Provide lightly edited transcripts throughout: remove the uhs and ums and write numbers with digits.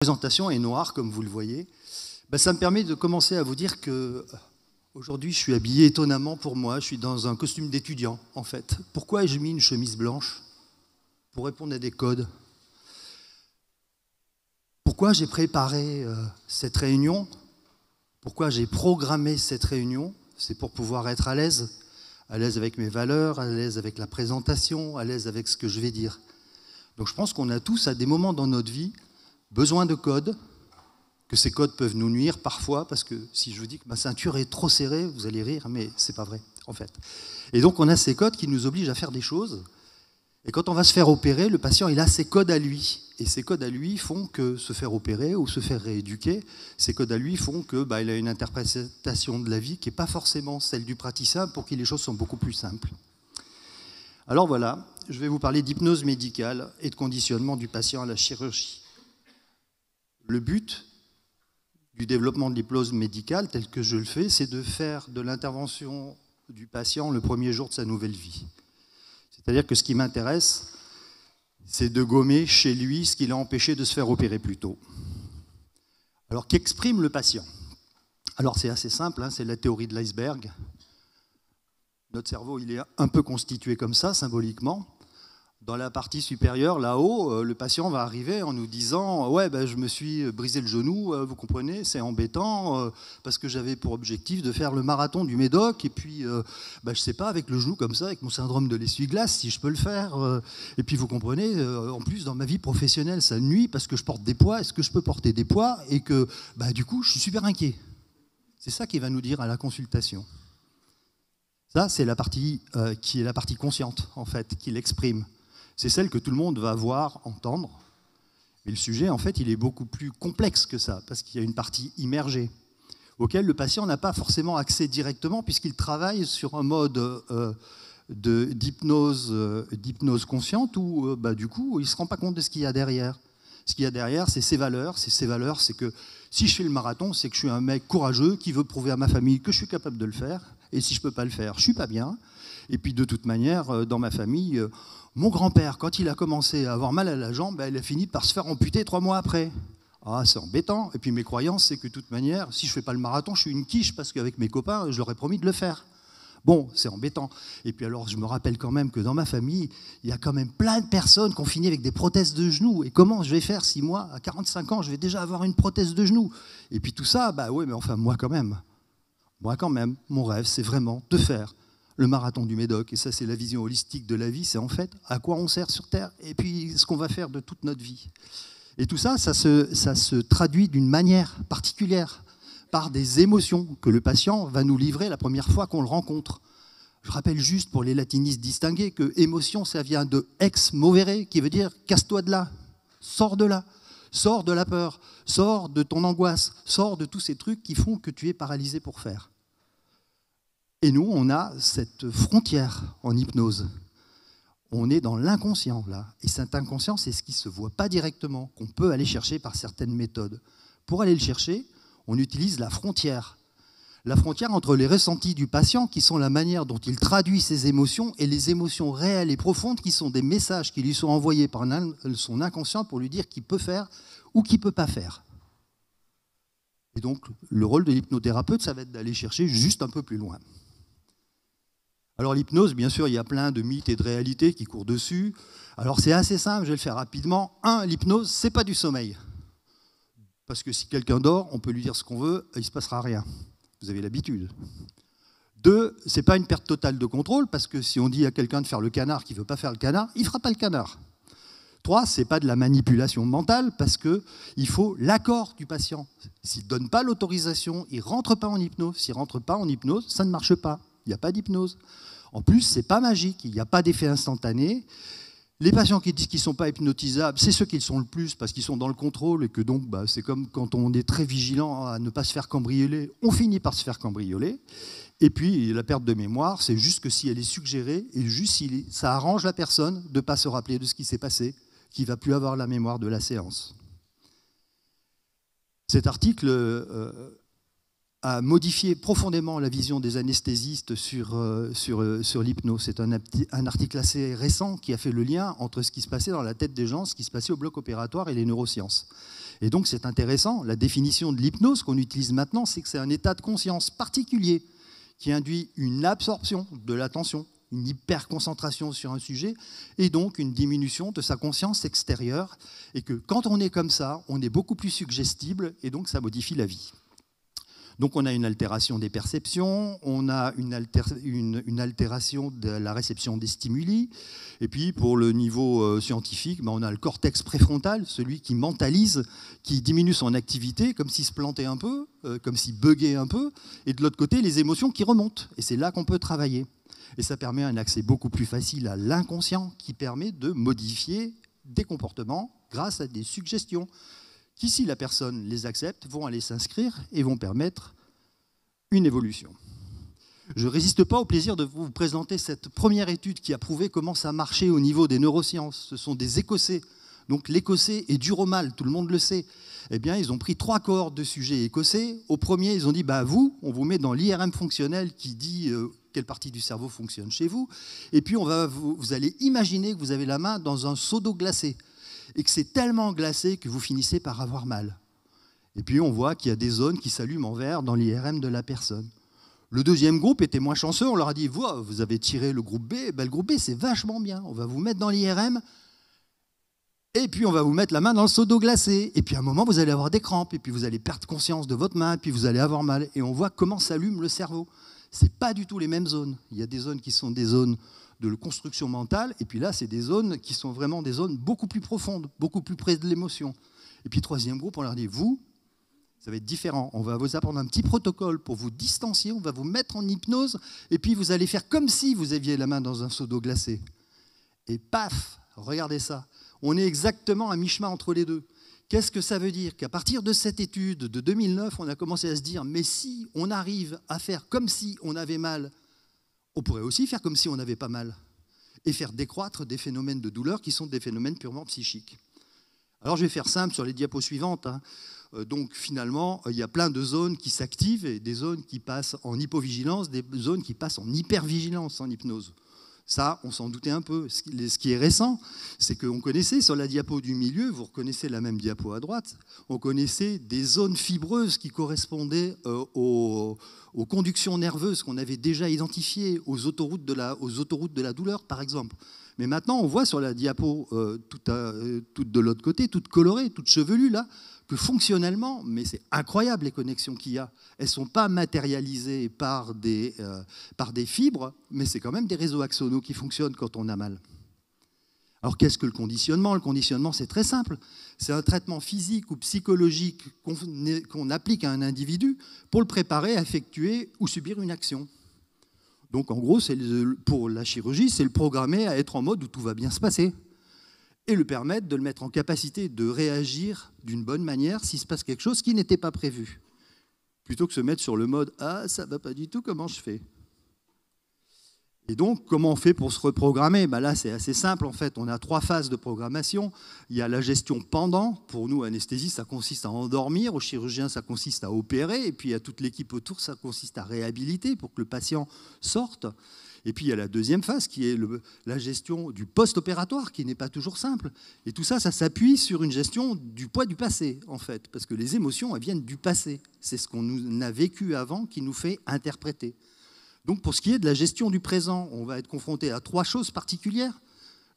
La présentation est noire, comme vous le voyez. Ça me permet de commencer à vous dire que aujourd'hui, je suis habillé étonnamment pour moi. Je suis dans un costume d'étudiant, en fait. Pourquoi ai-je mis une chemise blanche? Pour répondre à des codes. Pourquoi j'ai préparé cette réunion? Pourquoi j'ai programmé cette réunion? C'est pour pouvoir être à l'aise avec mes valeurs, à l'aise avec la présentation, à l'aise avec ce que je vais dire. Donc je pense qu'on a tous, à des moments dans notre vie, besoin de codes, que ces codes peuvent nous nuire parfois, parce que si je vous dis que ma ceinture est trop serrée, vous allez rire, mais c'est pas vrai, en fait. Et donc on a ces codes qui nous obligent à faire des choses, et quand on va se faire opérer, le patient, il a ses codes à lui, et ces codes à lui font que se faire opérer ou se faire rééduquer, ces codes à lui font que il a une interprétation de la vie qui n'est pas forcément celle du praticien, pour qui les choses sont beaucoup plus simples. Alors voilà, je vais vous parler d'hypnose médicale et de conditionnement du patient à la chirurgie. Le but du développement de l'hypnose médicale, tel que je le fais, c'est de faire de l'intervention du patient le premier jour de sa nouvelle vie. C'est-à-dire que ce qui m'intéresse, c'est de gommer chez lui ce qui l'a empêché de se faire opérer plus tôt. Alors, qu'exprime le patient? Alors, c'est assez simple, c'est la théorie de l'iceberg. Notre cerveau, il est un peu constitué comme ça, symboliquement. Dans la partie supérieure, là-haut, le patient va arriver en nous disant « Ouais, je me suis brisé le genou, vous comprenez, c'est embêtant, parce que j'avais pour objectif de faire le marathon du Médoc, et puis, je sais pas, avec le genou comme ça, avec mon syndrome de l'essuie-glace, si je peux le faire. Et puis, vous comprenez, en plus, dans ma vie professionnelle, ça nuit, parce que je porte des poids, est-ce que je peux porter des poids? Et que, du coup, je suis super inquiet. » C'est ça qu'il va nous dire à la consultation. Ça, c'est la partie qui est la partie consciente, en fait, qui l'exprime. C'est celle que tout le monde va voir, entendre. Mais le sujet, en fait, il est beaucoup plus complexe que ça, parce qu'il y a une partie immergée, auquel le patient n'a pas forcément accès directement, puisqu'il travaille sur un mode d'hypnose consciente, où, du coup, il ne se rend pas compte de ce qu'il y a derrière. Ce qu'il y a derrière, c'est ses valeurs. C'est que si je fais le marathon, c'est que je suis un mec courageux qui veut prouver à ma famille que je suis capable de le faire. Et si je ne peux pas le faire, je ne suis pas bien. Et puis, de toute manière, dans ma famille... Mon grand-père, quand il a commencé à avoir mal à la jambe, il a fini par se faire amputer 3 mois après. Ah, c'est embêtant. Et puis mes croyances, c'est que de toute manière, si je ne fais pas le marathon, je suis une quiche, parce qu'avec mes copains, je leur ai promis de le faire. Bon, c'est embêtant. Et puis alors, je me rappelle quand même que dans ma famille, il y a quand même plein de personnes qui ont fini avec des prothèses de genoux. Et comment je vais faire si moi, à 45 ans, je vais déjà avoir une prothèse de genou? Et puis tout ça, oui, mais enfin, moi quand même, mon rêve, c'est vraiment de faire le marathon du Médoc, et ça c'est la vision holistique de la vie, c'est en fait à quoi on sert sur Terre, et puis ce qu'on va faire de toute notre vie. Et tout ça, ça se traduit d'une manière particulière, par des émotions que le patient va nous livrer la première fois qu'on le rencontre. Je rappelle juste pour les latinistes distingués que émotion, ça vient de ex movere, qui veut dire casse-toi de là, sors de là, sors de la peur, sors de ton angoisse, sors de tous ces trucs qui font que tu es paralysé pour faire. Et nous, on a cette frontière en hypnose. On est dans l'inconscient, là. Et cet inconscient, c'est ce qui ne se voit pas directement, qu'on peut aller chercher par certaines méthodes. Pour aller le chercher, on utilise la frontière. La frontière entre les ressentis du patient, qui sont la manière dont il traduit ses émotions, et les émotions réelles et profondes, qui sont des messages qui lui sont envoyés par son inconscient pour lui dire qu'il peut faire ou qu'il ne peut pas faire. Et donc, le rôle de l'hypnothérapeute, ça va être d'aller chercher juste un peu plus loin. Alors l'hypnose, bien sûr, il y a plein de mythes et de réalités qui courent dessus. Alors c'est assez simple, je vais le faire rapidement. 1, l'hypnose, c'est pas du sommeil. Parce que si quelqu'un dort, on peut lui dire ce qu'on veut, il ne se passera rien. Vous avez l'habitude. 2, c'est pas une perte totale de contrôle, parce que si on dit à quelqu'un de faire le canard qui ne veut pas faire le canard, il ne fera pas le canard. 3, c'est pas de la manipulation mentale, parce qu'il faut l'accord du patient. S'il ne donne pas l'autorisation, il ne rentre pas en hypnose. S'il ne rentre pas en hypnose, ça ne marche pas. Il n'y a pas d'hypnose. En plus, ce n'est pas magique, il n'y a pas d'effet instantané. Les patients qui disent qu'ils ne sont pas hypnotisables, c'est ceux qui le sont le plus, parce qu'ils sont dans le contrôle, et que donc, c'est comme quand on est très vigilant à ne pas se faire cambrioler, on finit par se faire cambrioler. Et puis, la perte de mémoire, c'est juste que si elle est suggérée, et juste si ça arrange la personne de ne pas se rappeler de ce qui s'est passé, qui ne va plus avoir la mémoire de la séance. Cet article... a modifié profondément la vision des anesthésistes sur l'hypnose. C'est un article assez récent qui a fait le lien entre ce qui se passait dans la tête des gens, ce qui se passait au bloc opératoire et les neurosciences. Et donc c'est intéressant, la définition de l'hypnose qu'on utilise maintenant, c'est que c'est un état de conscience particulier qui induit une absorption de l'attention, une hyperconcentration sur un sujet, et donc une diminution de sa conscience extérieure, et que quand on est comme ça, on est beaucoup plus suggestible, et donc ça modifie la vie. Donc on a une altération des perceptions, on a une altération de la réception des stimuli, et puis pour le niveau scientifique, on a le cortex préfrontal, celui qui mentalise, qui diminue son activité, comme s'il se plantait un peu, comme s'il buguait un peu, et de l'autre côté, les émotions qui remontent, et c'est là qu'on peut travailler. Et ça permet un accès beaucoup plus facile à l'inconscient, qui permet de modifier des comportements grâce à des suggestions, qui, si la personne les accepte, vont aller s'inscrire et vont permettre une évolution. Je ne résiste pas au plaisir de vous présenter cette première étude qui a prouvé comment ça marchait au niveau des neurosciences. Ce sont des Écossais. Donc l'Écossais est dur au mal, tout le monde le sait. Eh bien, ils ont pris 3 cohortes de sujets écossais. Au premier, ils ont dit, on vous met dans l'IRM fonctionnel qui dit quelle partie du cerveau fonctionne chez vous. Et puis, vous allez imaginer que vous avez la main dans un seau d'eau glacée et que c'est tellement glacé que vous finissez par avoir mal. Et puis on voit qu'il y a des zones qui s'allument en vert dans l'IRM de la personne. Le deuxième groupe était moins chanceux, on leur a dit, vous avez tiré le groupe B, le groupe B c'est vachement bien, on va vous mettre dans l'IRM, et puis on va vous mettre la main dans le seau d'eau glacée, et puis à un moment vous allez avoir des crampes, et puis vous allez perdre conscience de votre main, et puis vous allez avoir mal, et on voit comment s'allume le cerveau. Ce n'est pas du tout les mêmes zones. Il y a des zones qui sont des zones de construction mentale, et puis là c'est des zones qui sont vraiment des zones beaucoup plus profondes, beaucoup plus près de l'émotion. Et puis troisième groupe, on leur dit, ça va être différent. On va vous apprendre un petit protocole pour vous distancier, on va vous mettre en hypnose, et puis vous allez faire comme si vous aviez la main dans un seau d'eau glacée. Et paf, regardez ça. On est exactement à mi-chemin entre les deux. Qu'est-ce que ça veut dire? Qu'à partir de cette étude de 2009, on a commencé à se dire, mais si on arrive à faire comme si on avait mal, on pourrait aussi faire comme si on n'avait pas mal, et faire décroître des phénomènes de douleur qui sont des phénomènes purement psychiques. Alors je vais faire simple sur les diapos suivantes. Donc finalement, il y a plein de zones qui s'activent et des zones qui passent en hypovigilance, des zones qui passent en hypervigilance en hypnose. Ça, on s'en doutait un peu. Ce qui est récent, c'est qu'on connaissait sur la diapo du milieu, vous reconnaissez la même diapo à droite, on connaissait des zones fibreuses qui correspondaient aux conductions nerveuses qu'on avait déjà identifiées, aux autoroutes de la douleur, par exemple. Mais maintenant, on voit sur la diapo, toute de l'autre côté, toute colorée, toute chevelue, là, que fonctionnellement, mais c'est incroyable les connexions qu'il y a. Elles ne sont pas matérialisées par des fibres, mais c'est quand même des réseaux axonaux qui fonctionnent quand on a mal. Alors qu'est-ce que le conditionnement? Le conditionnement, c'est très simple. C'est un traitement physique ou psychologique qu'on applique à un individu pour le préparer à effectuer ou subir une action. Donc en gros, pour la chirurgie, c'est le programmer à être en mode où tout va bien se passer et le permettre de le mettre en capacité de réagir d'une bonne manière s'il se passe quelque chose qui n'était pas prévu. Plutôt que se mettre sur le mode « Ah, ça ne va pas du tout, comment je fais ?» Et donc, comment on fait pour se reprogrammer? Là, c'est assez simple, en fait. On a 3 phases de programmation. Il y a la gestion pendant. Pour nous, anesthésie, ça consiste à endormir. Au chirurgien, ça consiste à opérer. Et puis, à toute l'équipe autour, ça consiste à réhabiliter pour que le patient sorte. Et puis, il y a la deuxième phase, qui est la gestion du post-opératoire, qui n'est pas toujours simple. Et tout ça, ça s'appuie sur une gestion du poids du passé, en fait. Parce que les émotions, elles viennent du passé. C'est ce qu'on a vécu avant qui nous fait interpréter. Donc, pour ce qui est de la gestion du présent, on va être confronté à 3 choses particulières,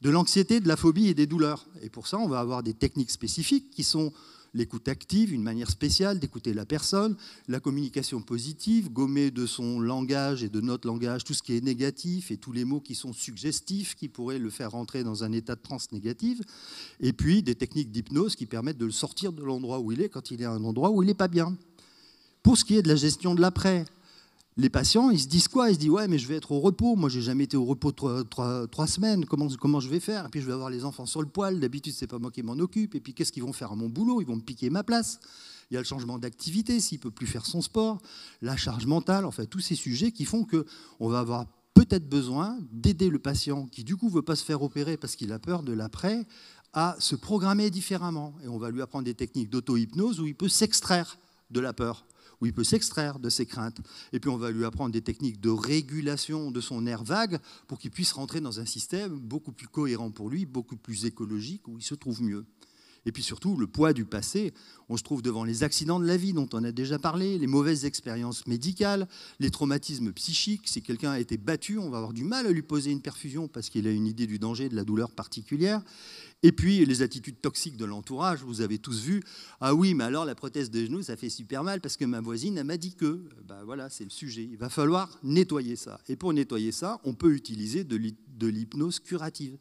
de l'anxiété, de la phobie et des douleurs. Et pour ça, on va avoir des techniques spécifiques qui sont l'écoute active, une manière spéciale d'écouter la personne, la communication positive, gommer de son langage et de notre langage tout ce qui est négatif et tous les mots qui sont suggestifs, qui pourraient le faire rentrer dans un état de transe négative, et puis des techniques d'hypnose qui permettent de le sortir de l'endroit où il est quand il est à un endroit où il n'est pas bien. Pour ce qui est de la gestion de l'après, les patients, ils se disent quoi? Ils se disent « Ouais, mais je vais être au repos. Moi, j'ai jamais été au repos 3 semaines. Comment je vais faire? Et puis, je vais avoir les enfants sur le poil. D'habitude, c'est pas moi qui m'en occupe. Et puis, qu'est-ce qu'ils vont faire à mon boulot? Ils vont me piquer ma place. » Il y a le changement d'activité, s'il ne peut plus faire son sport, la charge mentale, enfin, tous ces sujets qui font qu'on va avoir peut-être besoin d'aider le patient qui, du coup, ne veut pas se faire opérer parce qu'il a peur de l'après, à se programmer différemment. Et on va lui apprendre des techniques d'auto-hypnose où il peut s'extraire de la peur, où il peut s'extraire de ses craintes. Et puis on va lui apprendre des techniques de régulation de son nerf vague pour qu'il puisse rentrer dans un système beaucoup plus cohérent pour lui, beaucoup plus écologique, où il se trouve mieux. Et puis surtout, le poids du passé, on se trouve devant les accidents de la vie dont on a déjà parlé, les mauvaises expériences médicales, les traumatismes psychiques. Si quelqu'un a été battu, on va avoir du mal à lui poser une perfusion parce qu'il a une idée du danger, de la douleur particulière. Et puis les attitudes toxiques de l'entourage, vous avez tous vu, ah oui, mais alors la prothèse de genou, ça fait super mal parce que ma voisine, elle m'a dit que. Ben voilà, c'est le sujet. Il va falloir nettoyer ça. Et pour nettoyer ça, on peut utiliser de l'hypnose curative.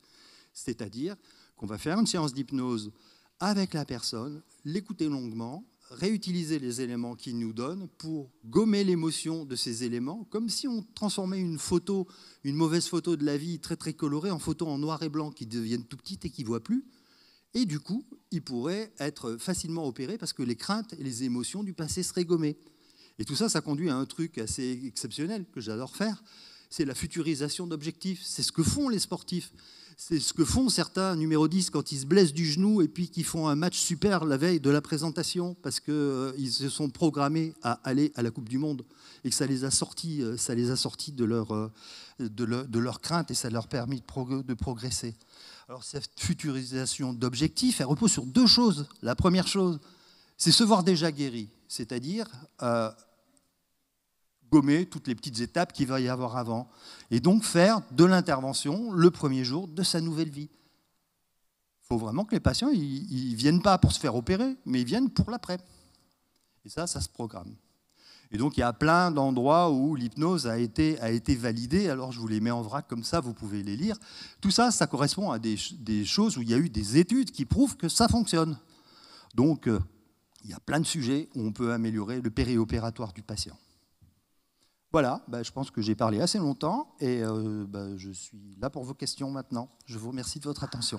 C'est-à-dire qu'on va faire une séance d'hypnose avec la personne, l'écouter longuement, réutiliser les éléments qu'il nous donne pour gommer l'émotion de ces éléments, comme si on transformait une photo, une mauvaise photo de la vie très très colorée, en photo en noir et blanc qui deviennent tout petites et qui ne voient plus. Et du coup, il pourrait être facilement opéré parce que les craintes et les émotions du passé seraient gommées. Et tout ça, ça conduit à un truc assez exceptionnel que j'adore faire, c'est la futurisation d'objectifs. C'est ce que font les sportifs. C'est ce que font certains numéro 10 quand ils se blessent du genou et puis qu'ils font un match super la veille de la présentation parce qu'ils se sont programmés à aller à la Coupe du Monde et que ça les a sortis de leur crainte et ça leur a permis de progresser. Alors cette futurisation d'objectifs, elle repose sur deux choses. La première chose, c'est se voir déjà guéri, c'est-à-dire gommer toutes les petites étapes qu'il va y avoir avant, et donc faire de l'intervention le premier jour de sa nouvelle vie. Il faut vraiment que les patients, ils viennent pas pour se faire opérer, mais ils viennent pour l'après. Et ça se programme. Et donc il y a plein d'endroits où l'hypnose a été validée, alors je vous les mets en vrac comme ça, vous pouvez les lire. Tout ça, ça correspond à des choses où il y a eu des études qui prouvent que ça fonctionne. Donc il y a plein de sujets où on peut améliorer le périopératoire du patient. Voilà, je pense que j'ai parlé assez longtemps et je suis là pour vos questions maintenant. Je vous remercie de votre attention.